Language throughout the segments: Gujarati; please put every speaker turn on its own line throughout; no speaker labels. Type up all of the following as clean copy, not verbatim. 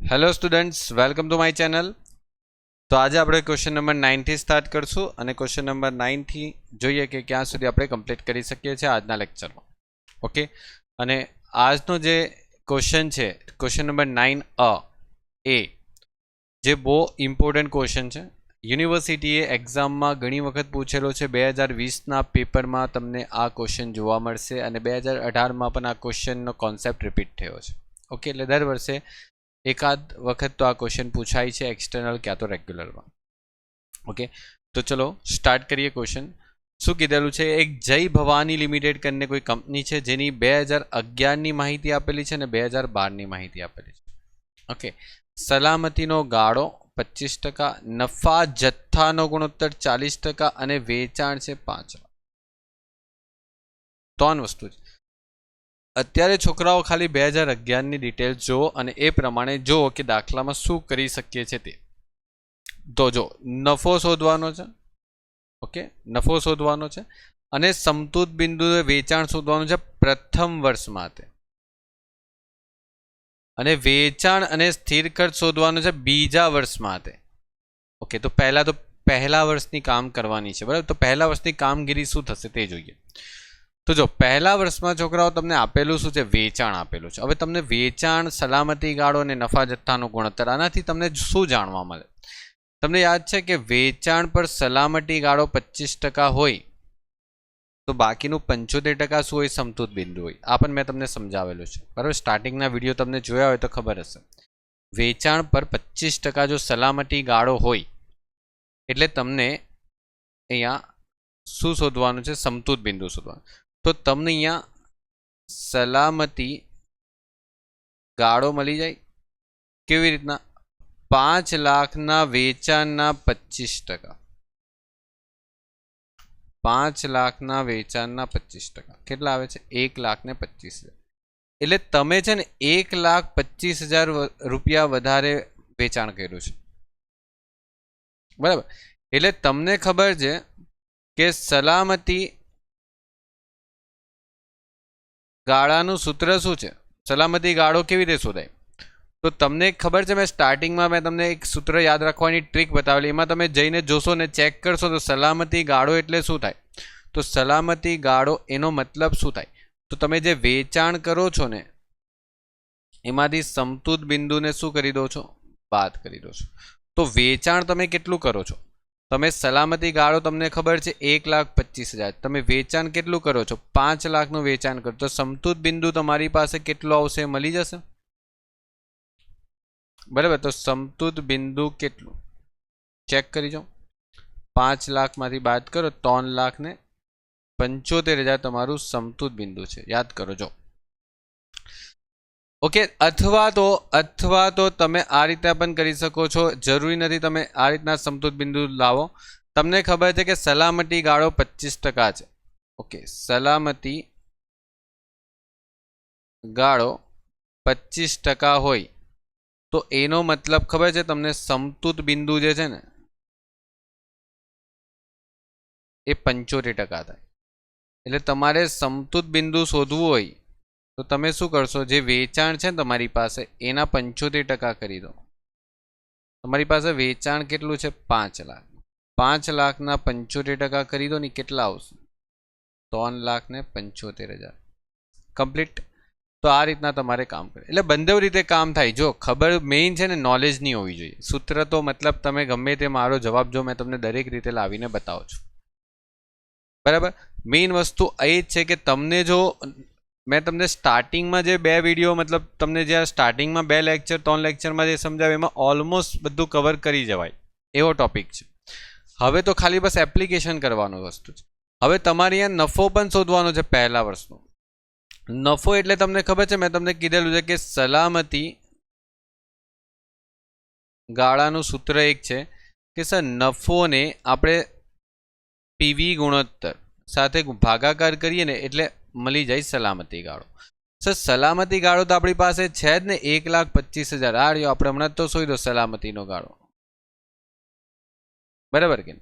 Hello students, welcome to my channel. તો આજે આપણે ક્વેશ્ચન નંબર 9 થી સ્ટાર્ટ કરશું અને ક્વેશ્ચન નંબર 9 થી જોઈએ કે ક્યાં સુધી આપણે કમ્પ્લીટ કરી શકીએ છીએ આજના લેક્ચરમાં. ઓકે, અને આજનો જે ક્વેશ્ચન છે ક્વેશ્ચન નંબર 9 એ જે બહુ ઇમ્પોર્ટન્ટ ક્વેશ્ચન છે. યુનિવર્સિટીએ એક્ઝામમાં ઘણી વખત પૂછેલો છે. 2020ના પેપરમાં તમને આ ક્વેશ્ચન જોવા મળશે અને 2018માં પણ આ ક્વેશ્ચનનો કોન્સેપ્ટ રિપીટ થયો છે. ઓકે, એટલે દર વર્ષે એકાદ વખત તો આ ક્વેશ્ચન પૂછાય છે એક્સટર્નલ ક્યાં તો રેગ્યુલરમાં. ઓકે, તો ચલો સ્ટાર્ટ કરીએ. ક્વેશ્ચન શું કીધેલું છે? એક જય ભવાની લિમિટેડ કરીને કોઈ કંપની છે જેની 2011ની માહિતી આપેલી છે અને 2012ની માહિતી આપેલી છે. ઓકે, સલામતીનો ગાળો 25%, નફા જથ્થાનો ગુણોત્તર 40% અને વેચાણ છે 5 લાખ. 3 વસ્તુ છે. અત્યારે છોકરાઓ ખાલી 2011ની ડિટેલ જુઓ અને એ પ્રમાણે જુઓ કે દાખલામાં શું કરી શકીએ છીએ તે. તો જો નફો શોધવાનો છે. ઓકે, નફો શોધવાનો છે અને સમતુત બિંદુ વેચાણ શોધવાનું છે પ્રથમ વર્ષ માટે, અને વેચાણ અને સ્થિર ખર્ચ શોધવાનું છે બીજા વર્ષ માટે. ઓકે, તો પહેલા વર્ષની કામ કરવાની છે, બરાબર. તો પહેલા વર્ષની કામગીરી શું થશે તે જોઈએ. તો જો પહેલા વર્ષમાં છોકરાઓ તમને આપેલું શું છે? વેચાણ આપેલું છે. હવે તમને વેચાણ, સલામતી ગાળો અને નફા જથ્થાનો ગુણોત્તર, આનાથી તમને શું જાણવા મળે? તમને યાદ છે કે વેચાણ પર સલામતી ગાળો 25% હોય તો બાકીનું 75% શું હોય? સમતુત બિંદુ હોય. આ પણ મેં તમને સમજાવેલું છે, બરાબર. સ્ટાર્ટિંગના વિડીયો તમને જોયા હોય તો ખબર હશે. વેચાણ પર 25% જો સલામતી ગાળો હોય એટલે તમને અહીંયા શું શોધવાનું છે? સમતુત બિંદુ શોધવાનું. તો તમને અહીંયા સલામતી ગાળો મળી જાય. કેવી રીતના? 5 લાખના વેચાણના 25%. 5 લાખના વેચાણના 25% કેટલા આવે છે? 1,25,000. એટલે તમે છે ને 1,25,000 રૂપિયા વધારે વેચાણ કર્યું છે, બરાબર. એટલે તમને ખબર છે કે સલામતી ગાળાનું સૂત્ર શું છે? સલામતી ગાળો કેવી રીતે શોધાય? તો તમને ખબર છે, મેં તમને એક સૂત્ર યાદ રાખવાની ટ્રીક બતાવેલી. એમાં તમે જઈને જોશો ને ચેક કરશો તો સલામતી ગાળો એટલે શું થાય? તો સલામતી ગાળો એનો મતલબ શું થાય? તો તમે જે વેચાણ કરો છો ને એમાંથી સમતુત બિંદુને શું કરી દો છો? બાદ કરી દો છો. તો વેચાણ તમે કેટલું કરો છો? તમે સલામતી ગાળો તમને ખબર છે 1,25,000. તમે વેચાણ કેટલું કરો છો? 5 લાખનું વેચાણ કરો. તો સમતુત બિંદુ તમારી પાસે કેટલું આવશે? મળી જશે, બરાબર. તો સમતુત બિંદુ કેટલું ચેક કરી જાઓ. 5 લાખમાંથી બાદ કરો 3,75,000 તમારું સમતુત બિંદુ છે. યાદ કરો જો. ઓકે, અથવા તો તમે આ રીતે પણ કરી શકો છો. જરૂરી નથી તમે આ રીતના સમતુત બિંદુ લાવો. તમને ખબર છે કે સલામતી ગાળો 25% છે. ઓકે, સલામતી ગાળો 25% હોય તો એનો મતલબ ખબર છે તમને? સમતુત બિંદુ જે છે ને એ 75% થાય. એટલે તમારે સમતુત બિંદુ શોધવું હોય તો તમે શું કરશો? જે વેચાણ છે ને તમારી પાસે એના 75% કરી દો. તમારી પાસે વેચાણ કેટલું છે? 5 લાખ. 5 લાખના 75% કરી દો ને કેટલા આવશે? 3,75,000. કમ્પ્લીટ. તો આ રીતના તમારે કામ કરે. એટલે બંને રીતે કામ થાય. જો ખબર મેઇન છે ને નોલેજ નહીં હોવી જોઈએ. સૂત્ર તો મતલબ તમે ગમે તે મારો જવાબ જો મેં તમને દરેક રીતે લાવીને બતાવું છું, બરાબર. મેઇન વસ્તુ એ જ છે કે તમને જો મેં તમને સ્ટાર્ટિંગમાં જે 2 વિડીયો મતલબ તમને જે સ્ટાર્ટિંગમાં 2 લેક્ચર 3 લેક્ચરમાં જે સમજાવ્યું એમાં ઓલમોસ્ટ બધું કવર કરી જવાય એવો ટોપિક છે. હવે તો ખાલી બસ એપ્લિકેશન કરવાનું વસ્તુ છે. હવે તમારે અહીંયા નફો પણ શોધવાનો છે પહેલા વર્ષનો. નફો એટલે તમને ખબર છે, મેં તમને કીધેલું છે કે સલામતી ગાળાનું સૂત્ર એક છે કે સર નફોને આપણે પીવી ગુણોત્તર સાથે ભાગાકાર કરીએ ને એટલે મળી જાય સલામતી ગાળો. સર સલામતી ગાળો તો આપણી પાસે છે જ ને 1,25,000. આ રહ્યો આપણે હમણાં તો શોધી દો સલામતીનો ગાળો, બરાબર કે?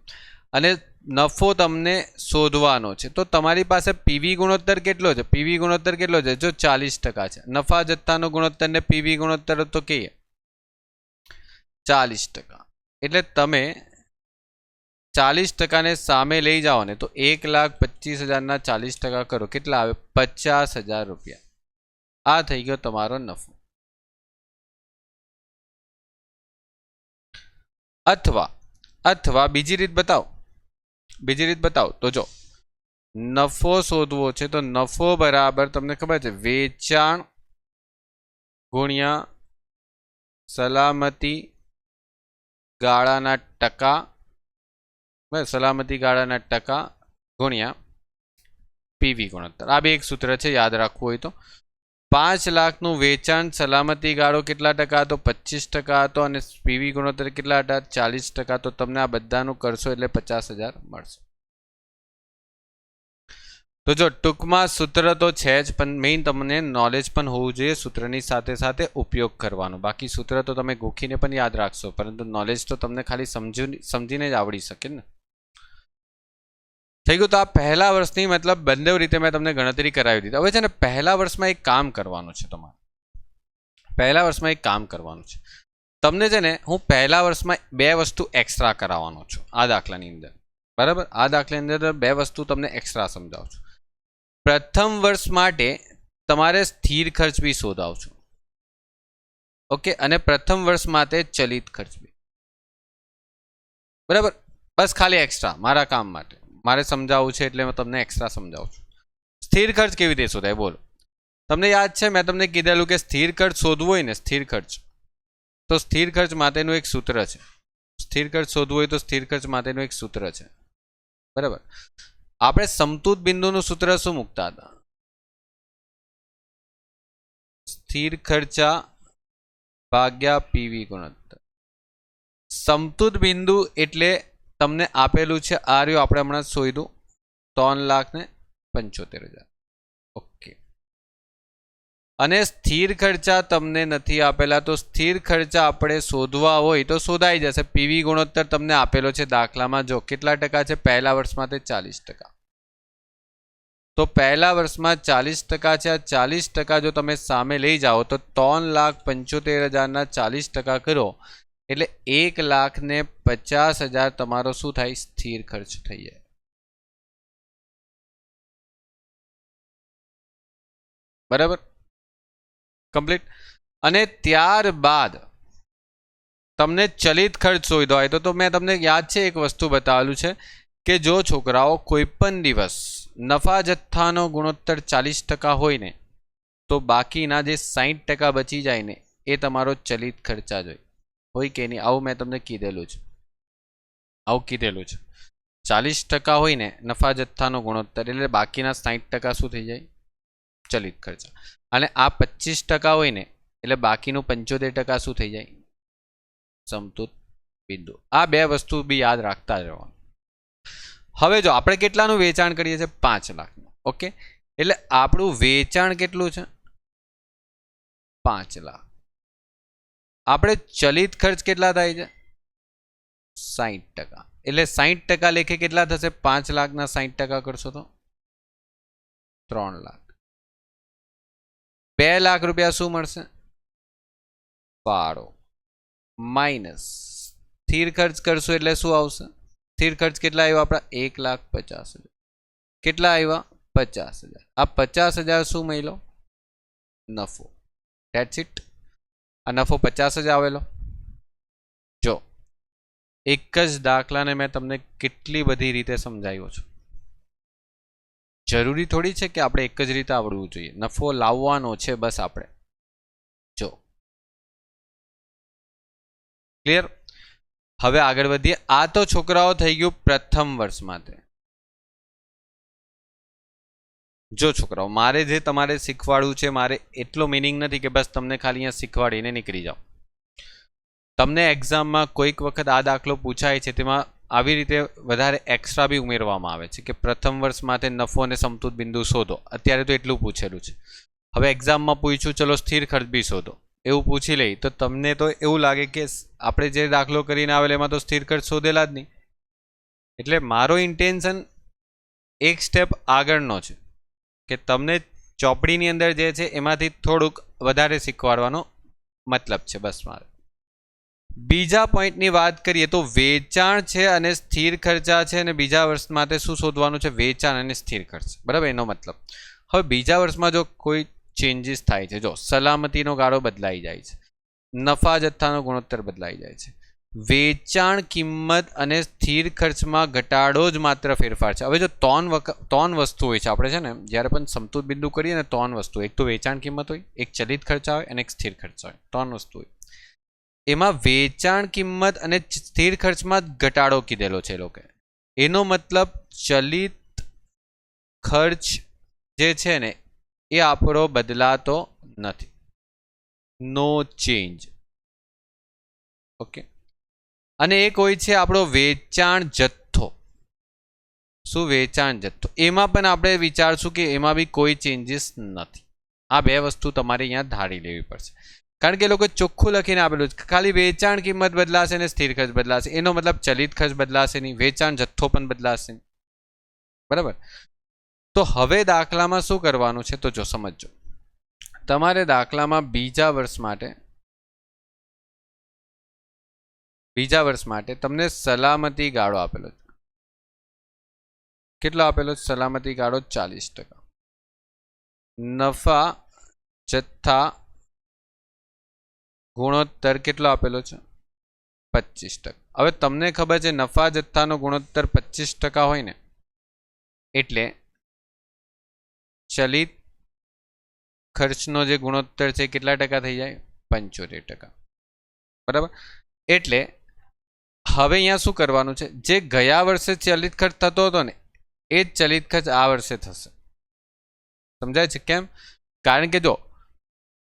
અને નફો તમને શોધવાનો છે તો તમારી પાસે પીવી ગુણોત્તર કેટલો છે? પીવી ગુણોત્તર કેટલો છે? જો 40% છે. નફા જથ્થાનો ગુણોત્તર ને પીવી ગુણોત્તર તો કહીએ 40%. એટલે તમે 40% ને સામે લઈ જાઓ ને તો 1,25,000 40% કરો, કેટલા આવે? 50,000 રૂપિયા. આ થઈ ગયો તમારો નફો. અથવા બીજી રીત બતાવો. તો જો નફો શોધવો છે તો નફો બરાબર તમને ખબર છે વેચાણ ગુણ્યા સલામતી ગાળાના ટકા, સલામતી ગાળાના ટકા ગુણ્યા પીવી ગુણોત્તર. આ બે એક સૂત્ર છે, યાદ રાખવું હોય તો. 5 લાખનું વેચાણ સલામતી ગાળો કેટલા ટકા હતો? 25% હતો. અને પીવી ગુણોત્તર કેટલા હતા? 40%. તો તમને આ બધાનું કરશો એટલે 50,000 મળશે. તો જો ટૂંકમાં સૂત્ર તો છે જ, પણ મેઇન તમને નોલેજ પણ હોવું જોઈએ, સૂત્રની સાથે સાથે ઉપયોગ કરવાનો. બાકી સૂત્ર તો તમે ગોખીને પણ યાદ રાખશો, પરંતુ નોલેજ તો તમને ખાલી સમજીને જ આવડી શકે ને. થઈ ગયું. તો આ પહેલા વર્ષની મતલબ બંને રીતે મેં તમને ગણતરી કરાવી દીધી. હવે છે ને પહેલા વર્ષમાં એક કામ કરવાનું છે તમારે. પહેલા વર્ષમાં એક કામ કરવાનું છે તમને, છે ને હું પહેલા વર્ષમાં 2 વસ્તુ એક્સ્ટ્રા કરાવવાનો છું આ દાખલાની અંદર. બરાબર, આ દાખલાની અંદર 2 વસ્તુ તમને એક્સ્ટ્રા સમજાવું છું. પ્રથમ વર્ષ માટે તમારે સ્થિર ખર્ચ બી શોધાવ છું. ઓકે, અને પ્રથમ વર્ષ માટે ચલિત ખર્ચ બી. બરાબર, બસ ખાલી એક્સ્ટ્રા મારા કામ માટે મારે સમજાવવું છે એટલે હું તમને એક્સ્ટ્રા સમજાવું છું. સ્થિર ખર્ચ કેવી રીતે શોધાય બોલો? તમને યાદ છે મેં તમને કીધેલું કે સ્થિર ખર્ચ શોધવું હોય ને, સ્થિર ખર્ચ, તો સ્થિર ખર્ચ માટેનું એક સૂત્ર છે. સ્થિર ખર્ચ શોધવું હોય તો સ્થિર ખર્ચ માટેનું એક સૂત્ર છે. બરાબર, આપણે સમતુત બિંદુનું સૂત્ર શું મૂકતા હતા? સ્થિર ખર્ચા ભાગ્યા પીવી ગુણોત્તર. સમતુત બિંદુ એટલે તમને આપેલું છે આ રહ્યું, આપણે હમણાં શોધ્યું 3,75,000. ઓકે, અને સ્થિર ખર્ચા તમને નથી આપેલા, તો સ્થિર ખર્ચા આપણે શોધવા હોય તો શોધાઈ જશે. પીવી ગુણોત્તર તમને આપેલો છે દાખલામાં, જો કેટલા ટકા છે પહેલા વર્ષમાં? તે 40%. તો પહેલા વર્ષમાં 40% છે. આ 40% જો તમે સામે લઈ જાઓ તો 3,75,000 40% કરો એટલે 1,50,000 તમારો શું થાય? સ્થિર ખર્ચ થઈ જાય. બરાબર, કમ્પ્લીટ. અને ત્યારબાદ તમને ચલિત ખર્ચ શોધવો હોય તો મેં તમને યાદ છે એક વસ્તુ બતાવેલું છે કે જો છોકરાઓ કોઈ પણ દિવસ નફા જથ્થાનો ગુણોત્તર 40% હોય ને તો બાકીના જે 60% બચી જાય ને એ તમારો ચલિત ખર્ચા જ હોય કે નહીં? આવું મેં તમને કીધેલું છે. 40% હોય ને નફા જથ્થાનો ગુણોત્તર એટલે બાકીના 60% શું થઈ જાય? ચલિત ખર્ચા. અને આ 25% હોય ને એટલે બાકીનું 75% શું થઈ જાય? સમતુત બિંદુ. આ 2 વસ્તુ બી યાદ રાખતા રહેવાનું. હવે જો આપણે કેટલાનું વેચાણ કરીએ છીએ? 5 લાખનું. ઓકે, એટલે આપણું વેચાણ કેટલું છે? 5 લાખ. આપણે ચલિત ખર્ચ કેટલા થાય છે? 60%. એટલે 60% લેખે કેટલા થશે? 5 લાખના 60% કરશો તો 3 લાખ. 2 લાખ રૂપિયા શું મળશે? ફાળો. માઇનસ સ્થિર ખર્ચ કરશો એટલે શું આવશે? સ્થિર ખર્ચ કેટલા આવ્યા આપણા? 1,50,000. કેટલા આવ્યા? 50,000. આ 50,000 શું મળ્યો? નફો. That's it. આ નફો 50,000 આવેલો. જો એક જ દાખલાને મેં તમને કેટલી બધી રીતે સમજાવ્યો છું. જરૂરી થોડી છે કે આપણે એક જ રીતે આવડવું જોઈએ. નફો લાવવાનો છે બસ આપણે. જો ક્લિયર? હવે આગળ વધીએ. આ તો છોકરાઓ થઈ ગયું પ્રથમ વર્ષ માટે. જો છોકરાઓ મારે જે તમારે શીખવાડવું છે, મારે એટલો મિનિંગ નથી કે બસ તમને ખાલી અહીંયા શીખવાડીને નીકળી જાઓ. તમને એક્ઝામમાં કોઈક વખત આ દાખલો પૂછાય છે, તેમાં આવી રીતે વધારે એક્સ્ટ્રા બી ઉમેરવામાં આવે છે કે પ્રથમ વર્ષ માટે નફો અને સમતુત બિંદુ શોધો. અત્યારે તો એટલું પૂછેલું છે. હવે એક્ઝામમાં પૂછ્યું ચલો સ્થિર ખર્ચ બી શોધો, એવું પૂછી લઈ તો તમને તો એવું લાગે કે આપણે જે દાખલો કરીને આવેલા એમાં તો સ્થિર ખર્ચ શોધેલા જ નહીં. એટલે મારો ઇન્ટેન્શન એક સ્ટેપ આગળનો છે કે તમને ચોપડીની અંદર જે છે એમાંથી થોડુંક વધારે શીખવાડવાનો મતલબ છે બસ મારે. બીજા પોઈન્ટની વાત કરીએ તો વેચાણ છે અને સ્થિર ખર્ચા છે, અને બીજા વર્ષ માટે શું શોધવાનું છે? વેચાણ અને સ્થિર ખર્ચ, બરાબર. એનો મતલબ હવે બીજા વર્ષમાં જો કોઈ ચેન્જીસ થાય છે, જો સલામતીનો ગાળો બદલાઈ જાય છે, નફા જથ્થાનો ગુણોત્તર બદલાઈ જાય છે, વેચાણ કિંમત અને સ્થિર ખર્ચમાં ઘટાડો જ માત્ર ફેરફાર છે. હવે જો ત્રણ વસ્તુ હોય છે, આપણે છે ને જ્યારે પણ સમતુલ બિંદુ કરીએ ને, ત્રણ વસ્તુ, એક તો વેચાણ કિંમત હોય, એક ચલિત ખર્ચા હોય અને એક સ્થિર ખર્ચા હોય, ત્રણ વસ્તુ હોય. એમાં વેચાણ કિંમત અને સ્થિર ખર્ચમાં ઘટાડો કીધેલો છે એ લોકો. એનો મતલબ ચલિત ખર્ચ જે છે ને એ આપણો બદલાતો નથી, નો ચેન્જ. ઓકે. અને એક હોય છે આપણો વેચાણ જથ્થો. શું? વેચાણ જથ્થો. એમાં પણ આપણે વિચારશું કે એમાં બી કોઈ ચેન્જીસ નથી. આ બે વસ્તુ તમારે અહીંયા ધારી લેવી પડશે, કારણ કે એ લોકો ચોખ્ખું લખીને આપેલું છે ખાલી વેચાણ કિંમત બદલાશે અને સ્થિર ખર્ચ બદલાશે. એનો મતલબ ચલિત ખર્ચ બદલાશે નહીં, વેચાણ જથ્થો પણ બદલાશે નહીં, બરાબર. તો હવે દાખલામાં શું કરવાનું છે? તો જો સમજો, તમારે દાખલામાં બીજા વર્ષ માટે તમને સલામતી ગાળો આપેલો છે. કેટલો આપેલો? સલામતી ગાળો 40%. નફા જથ્થા ગુણોત્તર કેટલો આપેલો છે? 25%. હવે તમને ખબર છે નફા જથ્થાનો ગુણોત્તર 25% હોય ને, એટલે ચલિત ખર્ચનો જે ગુણોત્તર છે કેટલા ટકા થઈ જાય? 75%, બરાબર. એટલે હવે અહીંયા શું કરવાનું છે? જે ગયા વર્ષે ચલિત ખર્ચ થતો હતો ને, એ જ ચલિત ખર્ચ આ વર્ષે થશે. સમજાય છે કેમ? કારણ કે જો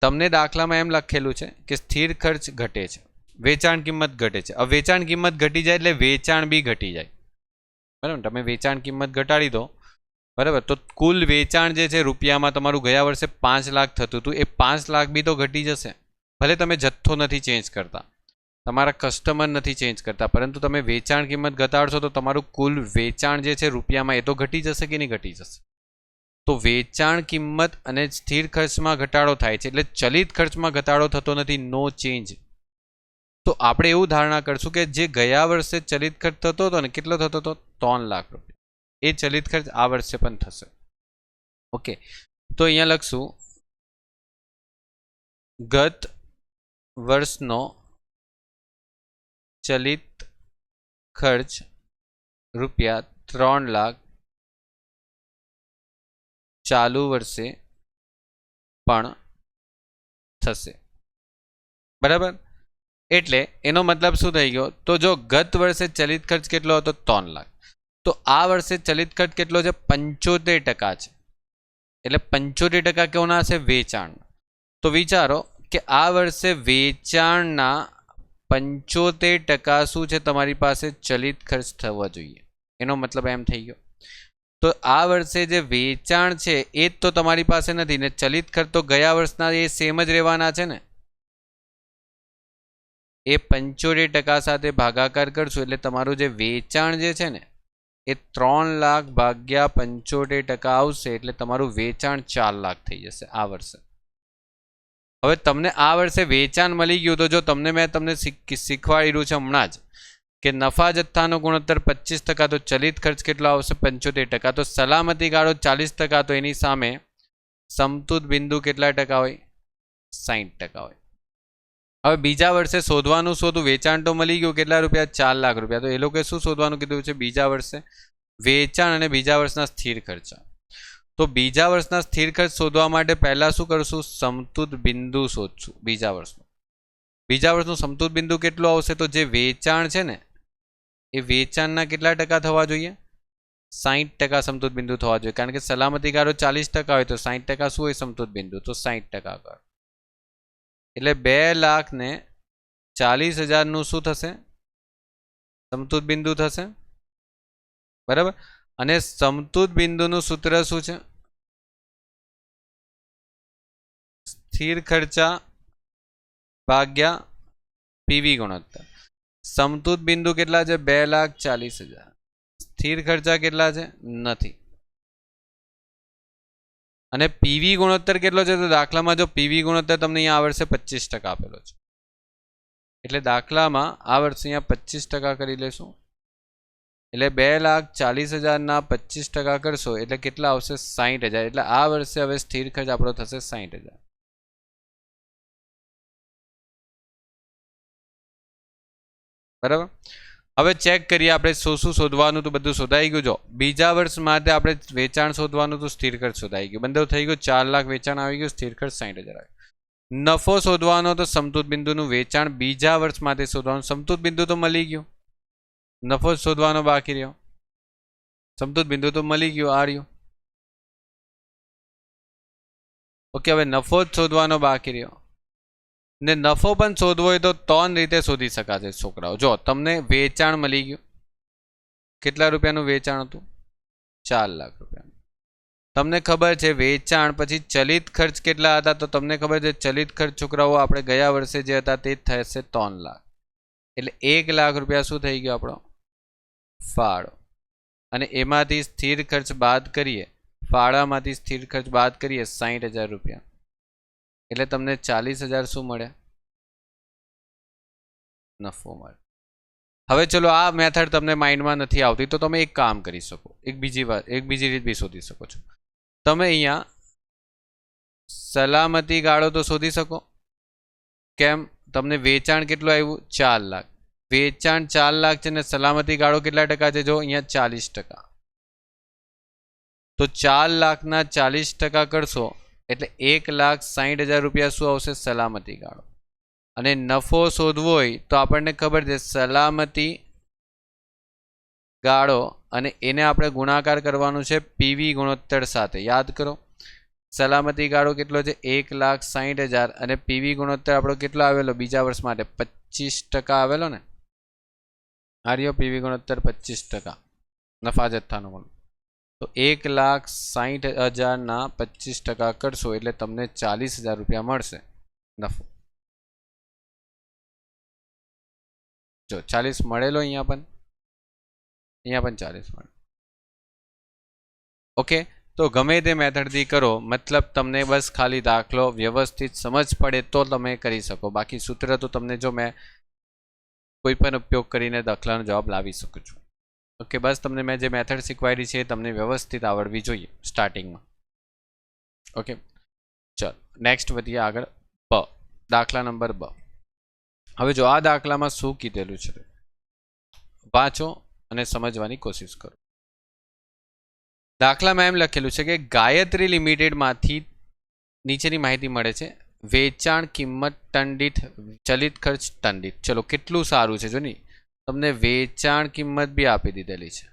તમને દાખલામાં એમ લખેલું છે કે સ્થિર ખર્ચ ઘટે છે, વેચાણ કિંમત ઘટે છે. હવે વેચાણ કિંમત ઘટી જાય એટલે વેચાણ બી ઘટી જાય, બરાબર. તમે વેચાણ કિંમત ઘટાડી દો, બરાબર, તો કુલ વેચાણ જે છે રૂપિયામાં તમારું ગયા વર્ષે 5 લાખ થતું હતું, એ 5 લાખ બી તો ઘટી જશે. ભલે તમે જથ્થો નથી ચેન્જ કરતા, તમારા કસ્ટમર નથી ચેન્જ કરતા, પરંતુ તમે વેચાણ કિંમત ઘટાડશો તો તમારું કુલ વેચાણ જે છે રૂપિયામાં એ તો ઘટી જશે કે નહીં ઘટી જશે? તો વેચાણ કિંમત અને સ્થિર ખર્ચમાં ઘટાડો થાય છે, એટલે ચલિત ખર્ચમાં ઘટાડો થતો નથી, નો ચેન્જ. તો આપણે એવું ધારણા કરશું કે જે ગયા વર્ષે ચલિત ખર્ચ થતો હતો ને, કેટલો થતો હતો? 3 લાખ રૂપિયા. એ ચલિત ખર્ચ આ વર્ષે પણ થશે. ઓકે. તો અહીંયા લખશું ગત વર્ષનો ચલિત ખર્ચ રૂપિયા 3 લાખ ચાલુ વર્ષે પણ થશે, બરાબર. એટલે એનો મતલબ શું થઈ ગયો? તો જો ગત વર્ષે ચલિત ખર્ચ કેટલો હતો? 3 લાખ. તો આ વર્ષે ચલિત ખર્ચ કેટલો છે? 75% છે. એટલે 75% કોના હશે? વેચાણ. તો વિચારો કે આ વર્ષે વેચાણના 75% શું છે તમારી પાસે? ચલિત ખર્ચ થવા જોઈએ. એનો મતલબ એમ થઈ ગયો. તો આ વર્ષે જે વેચાણ છે એ જ તો તમારી પાસે નથી ને, ચલિત ખર્ચ તો ગયા વર્ષના એ સેમ જ રહેવાના છે ને. એ 75% સાથે ભાગાકાર કરશું એટલે તમારું જે વેચાણ જે છે ને એ 3 લાખ ભાગ્યા 75% આવશે, એટલે તમારું વેચાણ 4 લાખ થઈ જશે આ વર્ષે. હવે તમને આ વર્ષે વેચાણ મળી ગયું, તો જો મેં તમને શીખવાડી રહ્યું છે હમણાં જ કે નફા જથ્થાનો ગુણોત્તર 25%, તો ચલિત ખર્ચ કેટલો આવશે? 75%. તો સલામતી ગાળો 40%, તો એની સામે સમતુલ બિંદુ કેટલા ટકા હોય? 60% હોય. હવે બીજા વર્ષે શોધવાનું વેચાણ તો મળી ગયું, કેટલા રૂપિયા? 4 લાખ રૂપિયા. તો એ લોકોએ શું શોધવાનું કીધું છે? બીજા વર્ષે વેચાણ અને બીજા વર્ષના સ્થિર ખર્ચા. તો બીજા વર્ષના સ્થિર ખર્ચ શોધવા માટે પહેલા શું કરશું? સમતુલ બિંદુ શોધશું બીજા વર્ષનું સમતુલ બિંદુ કેટલું આવશે? તો જે વેચાણ છે ને એ વેચાણના કેટલા ટકા થવા જોઈએ? 60% સમતુલ બિંદુ થવા જોઈએ, કારણ કે સલામતી ગાળો 40% હોય તો 60% શું હોય? સમતુલ બિંદુ. તો 60% કર એટલે 2,40,000 નું શું થશે? સમતુલ બિંદુ થશે, બરાબર. અને સમતુલ બિંદુનું સૂત્ર શું છે? સ્થિર ખર્ચા ભાગ્યા પીવી ગુણોત્તર. સમતુલ બિંદુ કેટલા છે? 2,40,000. સ્થિર ખર્ચા કેટલા છે? નથી. અને પીવી ગુણોત્તર કેટલો છે? તો દાખલામાં જો પીવી ગુણોત્તર તમને અહીંયા આવડશે 25% આપેલો છે, એટલે દાખલામાં આ વર્ષે અહીંયા 25% કરી લેશું, એટલે 2,40,000 25% કરશો એટલે કેટલા આવશે? 60,000. એટલે આ વર્ષે હવે સ્થિર ખર્ચ આપણો થશે 60,000. બરાબર. હવે ચેક કરીએ આપણે શું શોધવાનું, તો બધું શોધાઈ ગયું. જો બીજા વર્ષ માટે આપણે વેચાણ શોધવાનું, તો સ્થિર ખર્ચ શોધાઈ ગયું, બંધ થઈ ગયું. 4 લાખ વેચાણ આવી ગયું, સ્થિર ખર્ચ 60,000 આવ્યો. નફો શોધવાનો, તો સમતૂર બિંદુનું વેચાણ બીજા વર્ષ માટે શોધવાનું. સમતૂર બિંદુ તો મળી ગયું, નફો શોધવાનો બાકી રહ્યો. સમતૂર બિંદુ તો મળી ગયું, આ રહ્યું. ઓકે, હવે નફો જ શોધવાનો બાકી રહ્યો. ને નફો પણ શોધવો હોય તો 3 રીતે શોધી શકાશે છોકરાઓ. જો તમને વેચાણ મળી ગયું, કેટલા રૂપિયાનું વેચાણ હતું? 4 લાખ રૂપિયાનું. તમને ખબર છે વેચાણ પછી ચલિત ખર્ચ કેટલા હતા? તો તમને ખબર છે ચલિત ખર્ચ છોકરાઓ આપણે ગયા વર્ષે જે હતા તે થશે 3 લાખ. એટલે 1 લાખ રૂપિયા શું થઈ ગયો આપણો? ફાળો. અને એમાંથી સ્થિર ખર્ચ બાદ કરીએ, ફાળામાંથી સ્થિર ખર્ચ બાદ કરીએ 60,000 રૂપિયા, એટલે તમને 40,000 શું મળે? નફો મળે. હવે ચલો આ મેથડ તમને માઇન્ડમાં નથી આવતી તો તમે એક કામ કરી શકો, એક બીજી રીત બી શોધી શકો છો. તમે અહીંયા સલામતી ગાળો તો શોધી શકો. કેમ? તમને વેચાણ કેટલું આવ્યું? 4 લાખ. વેચાણ 4 લાખ છે ને સલામતી ગાળો કેટલા ટકા છે? જો અહીંયા 40%. તો 4 લાખના 40% કરશો એટલે 1,60,000 રૂપિયા શું આવશે? સલામતી ગાળો. અને નફો શોધવો હોય તો આપણને ખબર છે સલામતી ગાળો અને એને આપણે ગુણાકાર કરવાનું છે પીવી ગુણોત્તર સાથે. યાદ કરો, સલામતી ગાળો કેટલો છે? 1,60,000 અને પીવી ગુણોત્તર આપણો કેટલો આવેલો બીજા વર્ષ માટે? 25% આવેલો ને. આર્યો પીવી ગુણોત્તર 25% નફા જથ્થાનો મળે. તો 1,60,000 25% કરશો એટલે તમને 40,000 રૂપિયા મળશે નફો. જો 40 મળેલો, અહીંયા પણ 40 મળે. ઓકે, તો ગમે તે મેથડથી કરો, મતલબ તમને બસ ખાલી દાખલો વ્યવસ્થિત સમજ પડે તો તમે કરી શકો. બાકી સૂત્ર તો તમને જો મેં કોઈ પણ ઉપયોગ કરીને દાખલાનો જવાબ લાવી શકું છું. ઓકે, બસ તમને મેં જે મેથડ શીખવાડી છે તમને વ્યવસ્થિત આવડવી જોઈએ સ્ટાર્ટિંગમાં. ઓકે, ચાલો નેક્સ્ટ વધીએ આગળ. દાખલા નંબર 2. હવે જો આ દાખલામાં શું કીધેલું છે વાંચો અને સમજવાની કોશિશ કરો. દાખલામાં એમ લખેલું છે કે ગાયત્રી લિમિટેડમાંથી નીચેની માહિતી મળે છે. વેચાણ કિંમત ટન દીઠ, ચલિત ખર્ચ ટન દીઠ. ચલો કેટલું સારું છે. જો નહીં, તમને વેચાણ કિંમત બી આપી દીધેલી છે.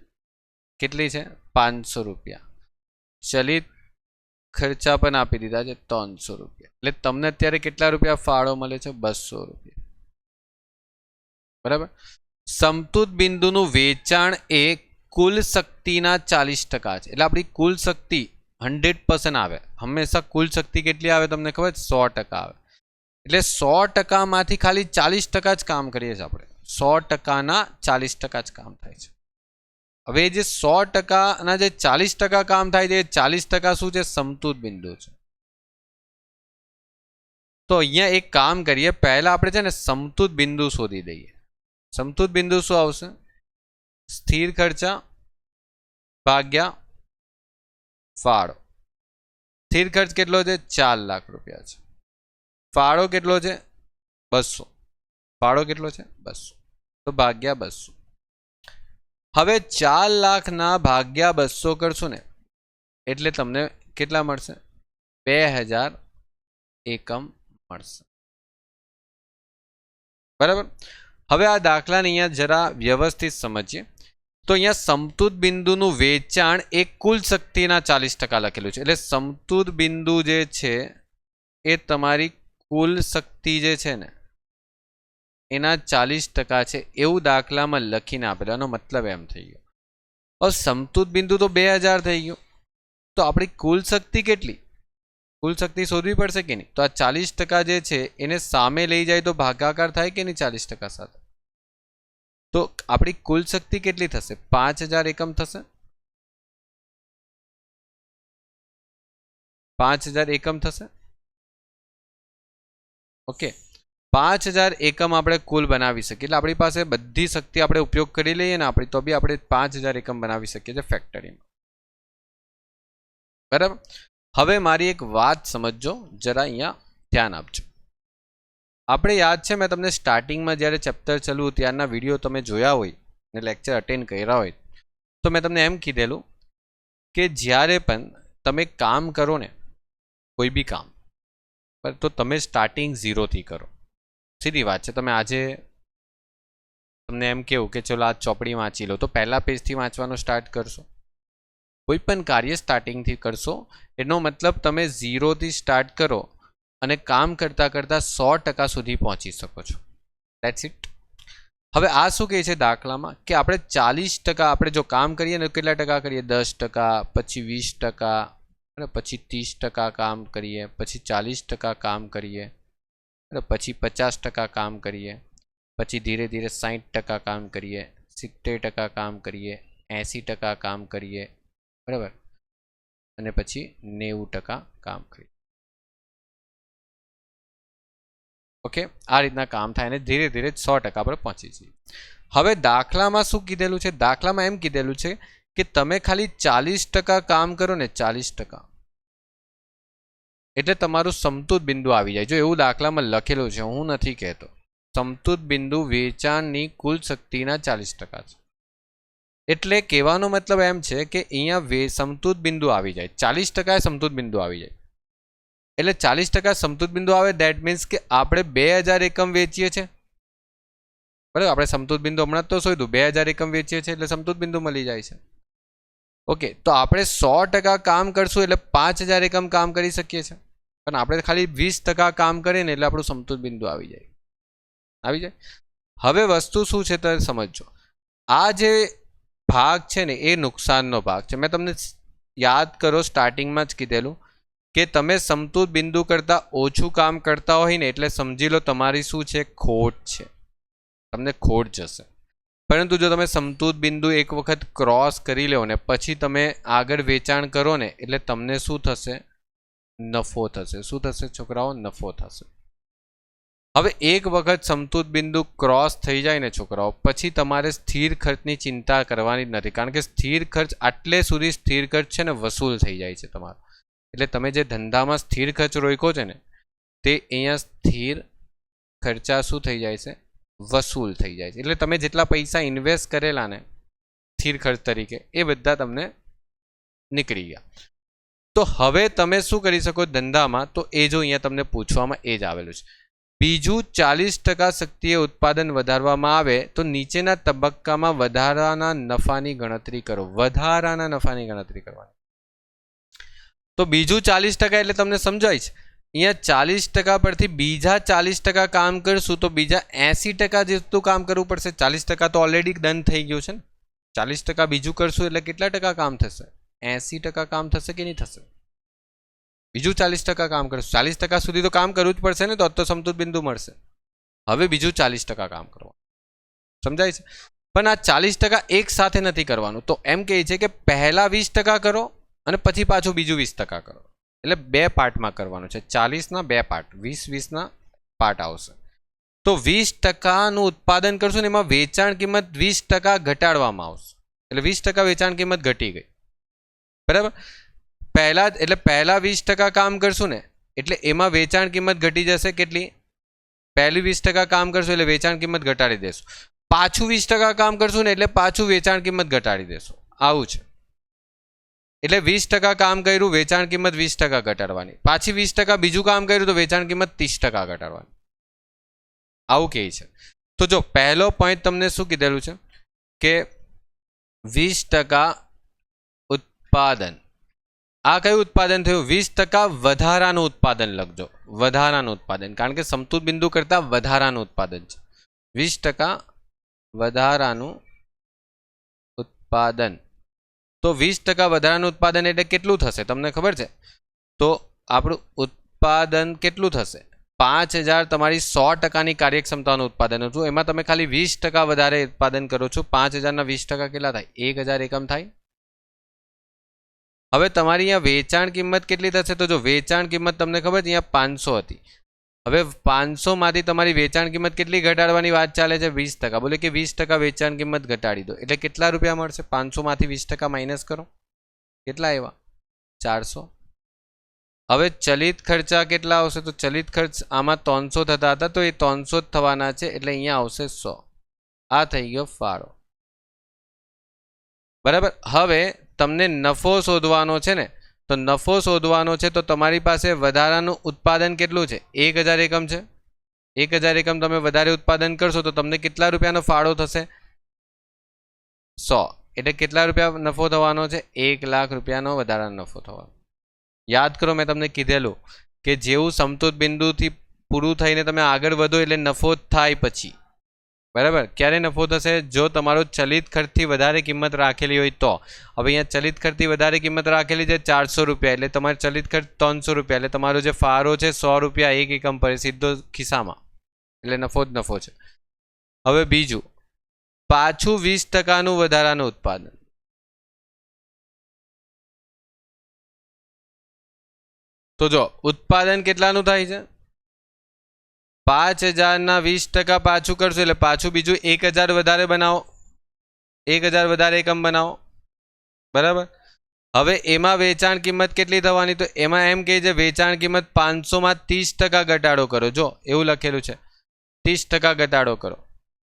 કેટલી છે? 500 રૂપિયા. ચલિત ખર્ચા પણ આપી દીધા છે 300 રૂપિયા. એટલે તમને અત્યારે કેટલા રૂપિયા ફાળો મળે છે? 200 રૂપિયા. બરાબર. સમતૂર બિંદુનું વેચાણ એ કુલ શક્તિના 40% છે. એટલે આપણી કુલ શક્તિ 100% આવે. હંમેશા કુલ શક્તિ કેટલી આવે તમને ખબર? 100% આવે. એટલે 100%માંથી ખાલી 40% જ કામ કરીએ છીએ આપણે. 100%ના 40% જ કામ થાય છે. હવે જે 100%ના જે 40% કામ થાય છે, 40% શું છે? સમતૂર બિંદુ છે. તો અહીંયા એક કામ કરીએ, પહેલા આપણે છે ને સમતૂર બિંદુ શોધી દઈએ. સમતૂર બિંદુ શું આવશે? સ્થિર ખર્ચા ભાગ્યા ફાળો. સ્થિર ખર્ચ કેટલો છે? 4 લાખ રૂપિયા છે. ફાળો કેટલો છે? 200. ફાળો કેટલો છે? 200. તો ભાગ્યા 200. હવે 4 લાખના ભાગ્યા 200 કરશું ને એટલે તમને કેટલા મળશે? 2000 એકમ મળશે. બરાબર. હવે આ દાખલાને અહીંયા જરા વ્યવસ્થિત સમજીએ. તો અહીંયા સમતૂર બિંદુનું વેચાણ એ કુલ શક્તિના 40% લખેલું છે. એટલે સમતૂર બિંદુ જે છે એ તમારી કુલ શક્તિ જે છે ને એના 40% છે એવું દાખલામાં લખીને આપેલું. એનો મતલબ એમ થઈ ગયો. હવે સમતૂર બિંદુ તો 2000 થઈ ગયું, તો આપણી કુલ શક્તિ કેટલી? કુલ શક્તિ શોધવી પડશે કે નહીં? તો આ 40% જે છે એને સામે લઈ જાય તો ભાગાકાર થાય કે નહીં 40% સાથે? તો આપણી કુલ શક્તિ કેટલી થશે? 5000 એકમ થશે. 5000 એકમ થશે. ઓકે, 5000 એકમ આપણે કુલ બનાવી શકીએ, એટલે આપણી પાસે બધી શક્તિ આપણે ઉપયોગ કરી લઈએ ને આપણી, તો બી આપણે 5000 એકમ બનાવી શકીએ છીએ ફેક્ટરીમાં. બરાબર. હવે મારી એક વાત સમજજો, જરા અહીંયા ધ્યાન આપજો. આપણે યાદ છે, મેં તમને સ્ટાર્ટિંગમાં જ્યારે ચેપ્ટર ચાલુ ત્યારના વિડીયો તમે જોયા હોય ને લેક્ચર અટેન્ડ કર્યા હોય, તો મેં તમને એમ કીધેલું કે જ્યારે પણ તમે કામ કરો ને, કોઈ બી કામ, તો તમે સ્ટાર્ટિંગ 0 થી કરો. સીધી વાત છે. તમે આજે તમને એમ કેવું કે ચલો આ ચોપડી વાંચી લો, તો પહેલા પેજથી વાંચવાનું સ્ટાર્ટ કરશો. કોઈ પણ કાર્ય સ્ટાર્ટિંગથી કરશો, એનો મતલબ તમે 0 થી સ્ટાર્ટ કરો અને કામ કરતાં કરતાં 100% સુધી પહોંચી શકો છો. That's it. હવે આ શું કહે છે દાખલામાં કે આપણે 40% આપણે જો કામ કરીએ ને, કેટલા ટકા કરીએ? 10%, પછી 20%, અને પછી 30% કામ કરીએ, પછી 40% કામ કરીએ, અને પછી 50% કામ કરીએ, પછી ધીરે ધીરે 60% કામ કરીએ, 70% કામ કરીએ, 80% કામ કરીએ, બરાબર, અને પછી 90% કામ કરીએ. ઓકે, આ રીતના કામ થાય અને ધીરે ધીરે 100% આપણે પહોંચી જઈએ. હવે દાખલામાં શું કીધેલું છે? દાખલામાં એમ કીધેલું છે કે તમે ખાલી 40% કામ કરો ને, 40%, એટલે તમારું સમતુત બિંદુ આવી જાય. જો એવું દાખલામાં લખેલું છે, હું નથી કહેતો. સમતુત બિંદુ વેચાણની કુલ શક્તિના 40% છે. એટલે કહેવાનો મતલબ એમ છે કે અહીંયા સમતુત બિંદુ આવી જાય, 40% સમતુત બિંદુ આવી જાય. એટલે 40% સમતુત બિંદુ આવે, દેટ મીન્સ કે આપણે 2000 એકમ વેચીએ છીએ, બરાબર. આપણે સમતુત બિંદુ હમણાં તો શોધ્યું, 2000 એકમ વેચીએ છીએ એટલે સમતુત બિંદુ મળી જાય છે. ઓકે, તો આપણે 100% કામ કરશું એટલે 5000 એકમ કામ કરી શકીએ છીએ, પણ આપણે ખાલી 20% કામ કરીએ ને એટલે આપણું સમતુત બિંદુ આવી જાય. હવે વસ્તુ શું છે તો સમજો. આ જે ભાગ છે ને એ નુકસાનનો ભાગ છે. મેં તમને યાદ કરો સ્ટાર્ટિંગમાં જ કીધેલું કે તમે સમતુત બિંદુ કરતાં ઓછું કામ કરતા હોય ને એટલે સમજી લો તમારી શું છે? ખોટ છે. તમને ખોટ જશે. પરંતુ જો તમે સમતુત બિંદુ એક વખત ક્રોસ કરી લો ને પછી તમે આગળ વેચાણ કરો ને એટલે તમને શું થશે? નફો થશે. શું થશે છોકરાઓ? નફો થશે. હવે એક વખત સમતુત બિંદુ ક્રોસ થઈ જાય ને છોકરાઓ, પછી તમારે સ્થિર ખર્ચની ચિંતા કરવાની જ નથી, કારણ કે સ્થિર ખર્ચ આટલે સુધી સ્થિર ખર્ચ છે ને વસૂલ થઈ જાય છે તમારો. એટલે તમે જે ધંધામાં સ્થિર ખર્ચ રોક્યો છે ને તે અહીંયા સ્થિર ખર્ચા શું થઈ જાય છે? વસૂલ થઈ જાય છે. એટલે તમે જેટલા પૈસા ઇન્વેસ્ટ કરેલા ને સ્થિર ખર્ચ તરીકે એ બધા તમને નીકળી ગયા. તો હવે તમે શું કરી શકો ધંધામાં? તો એ જો અહીંયા તમને પૂછવામાં એ જ આવેલું છે. બીજું 40% શક્તિએ ઉત્પાદન વધારવામાં આવે તો નીચેના તબક્કામાં વધારાના નફાની ગણતરી કરો. વધારાના નફાની ગણતરી કરવાની. તો બીજું 40% એટલે તમને સમજાય છે. અહીંયા 40% પરથી બીજા 40% કામ કરશું તો બીજા 80% જેટલું કામ કરવું પડશે. 40% તો ઓલરેડી ડન થઈ ગયું છે ને. 40% બીજું કરશું એટલે કેટલા ટકા કામ થશે? 80% કામ થશે કે નહીં થશે? બીજું 40% કામ કરશું. 40% સુધી તો કામ કરવું જ પડશે ને, તો સમતુત બિંદુ મળશે. હવે બીજું 40% કામ કરવાનું. સમજાય છે? પણ આ 40% એક સાથે નથી કરવાનું. તો એમ કહે છે કે પહેલા 20% કરો અને પછી પાછું બીજું 20% કરો. એટલે બે પાર્ટમાં કરવાનું છે. 40ના બે પાર્ટ, 20-20ના પાર્ટ આવશે. તો 20%નું ઉત્પાદન કરશું ને એમાં વેચાણ કિંમત 20% ઘટાડવામાં આવશે. એટલે 20% વેચાણ કિંમત ઘટી ગઈ, બરાબર. પહેલા 20% કામ કરશું ને એટલે એમાં વેચાણ કિંમત ઘટી જશે. કેટલી? પહેલી 20% કામ કરશું એટલે વેચાણ કિંમત ઘટાડી દેશું. પાછું 20% કામ કરશું ને એટલે પાછું વેચાણ કિંમત ઘટાડી દેશું. આવું છે. એટલે 20% કામ કર્યું, વેચાણ કિંમત 20% ઘટાડવાની. પાછી 20% બીજું કામ કર્યું તો વેચાણ કિંમત 30% ઘટાડવાની. આવું કહે છે. તો જો પહેલો પોઈન્ટ તમને શું કીધેલું છે કે 20% ઉત્પાદન. આ કયું ઉત્પાદન થયું? 20% વધારાનું ઉત્પાદન લખજો. વધારાનું ઉત્પાદન, કારણ કે સમતુત બિંદુ કરતાં વધારાનું ઉત્પાદન છે. 20% વધારાનું ઉત્પાદન. તો 20% વધારાનું ઉત્પાદન એટલે કેટલું થશે તમને ખબર છે? તો આપણું ઉત્પાદન કેટલું થશે? 5000 તમારી 100%ની કાર્યક્ષમતાનું ઉત્પાદન હતું, એમાં તમે ખાલી 20% વધારે ઉત્પાદન કરો છો. 5000ના 20% કેટલા થાય? 1000 એકમ થાય. હવે તમારી અહીંયા વેચાણ કિંમત કેટલી થશે? તો જો વેચાણ કિંમત તમને ખબર છે અહીંયા 500 હતી, હવે 500 માંથી તમારી વેચાણ કિંમત કેટલી ઘટાડવાની વાત ચાલે છે? 20%. બોલે કે 20% વેચાણ કિંમત ઘટાડી દો એટલે કેટલા રૂપિયા મળશે? 500 માંથી 20% માઇનસ કરો, કેટલા આવ્યા? 400. હવે ચલિત ખર્ચા કેટલા આવશે? તો ચલિત ખર્ચ આમાં 300 થતા હતા તો એ 300 જ થવાના છે એટલે અહીંયા આવશે 100. આ થઈ ગયો ફાળો. બરાબર. હવે તમને નફો શોધવાનો છે ને, તો નફો શોધવાનો છે તો તમારી પાસે વધારાનું ઉત્પાદન કેટલું છે? 1000 એકમ છે. 1000 એકમ તમે વધારે ઉત્પાદન કરશો તો તમને કેટલા રૂપિયાનો ફાળો થશે? 100. એટલે કેટલા રૂપિયા નફો થવાનો છે? 1 લાખ રૂપિયાનો વધારાનો નફો થવાનો. યાદ કરો, મેં તમને કીધેલું કે જેવું સમતોલ બિંદુથી પૂરું થઈને તમે આગળ વધો એટલે નફો થાય પછી. બરાબર. ક્યારે નફો થશે? જો તમારો ચલિત ખર્ચથી વધારે કિંમત રાખેલી હોય તો. હવે અહીંયા ચલિત ખર્ચથી વધારે કિંમત રાખેલી છે 400 રૂપિયા, એટલે તમારે ચલિત ખર્ચ 300 રૂપિયા, એટલે તમારો જે ફાળો છે 100 રૂપિયા 1 એકમ પર સીધો ખિસ્સામાં, એટલે નફો જ નફો છે. હવે બીજું, પાછું 20%નું વધારાનું ઉત્પાદન. તો જો ઉત્પાદન કેટલાનું થાય છે? 5000 ના 20% પાછું કરશો એટલે પાછું બીજું 1000 વધારે બનાવો, 1000 વધારે એકમ બનાવો. બરાબર. હવે એમાં વેચાણ કિંમત કેટલી થવાની? તો એમાં એમ કહે છે વેચાણ કિંમત 500 માં 30% ઘટાડો કરો. જો એવું લખેલું છે 30% ઘટાડો કરો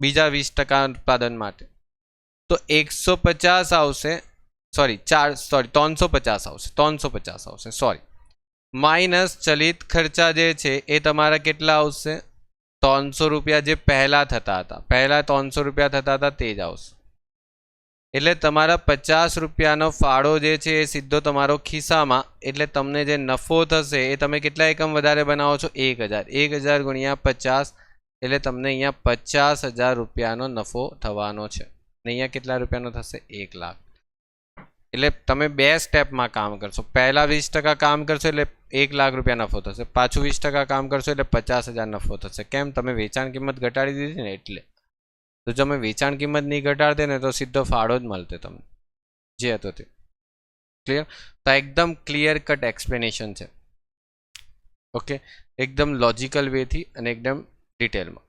બીજા 20% ઉત્પાદન માટે, તો 150 આવશે. સોરી 350 આવશે, 350 આવશે, સોરી. માઇનસ ચલિત ખર્ચા જે છે એ તમારા કેટલા આવશે? 300 રૂપિયા જે પહેલા થતા હતા, પહેલા 300 રૂપિયા થતા હતા તે જ આવશે. એટલે તમારા 50 રૂપિયાનો ફાળો જે છે એ સીધો તમારો ખિસ્સામાં, એટલે તમને જે નફો થશે એ તમે કેટલા એકમ વધારે બનાવો છો? 1000. 1000 ગુણ્યા 50 એટલે તમને અહીંયા 50,000 રૂપિયાનો નફો થવાનો છે. અને અહીંયા કેટલા રૂપિયાનો થશે? 1 લાખ. એટલે તમે 2 સ્ટેપમાં કામ કરશો. પહેલા 20% કામ કરશો એટલે 1 લાખ રૂપિયા નફો થશે, પાછું 20% કામ કરશો એટલે 50,000 નફો થશે. કેમ? તમે વેચાણ કિંમત ઘટાડી દીધી ને એટલે. તો જો તમે વેચાણ કિંમત નહીં ઘટાડતે ને તો સીધો ફાળો જ મળતે તમને જે હતો તે. ક્લિયર? તો એકદમ ક્લિયર કટ એક્સપ્લેનેશન છે. ઓકે, એકદમ લોજિકલ વેથી અને એકદમ ડિટેલમાં.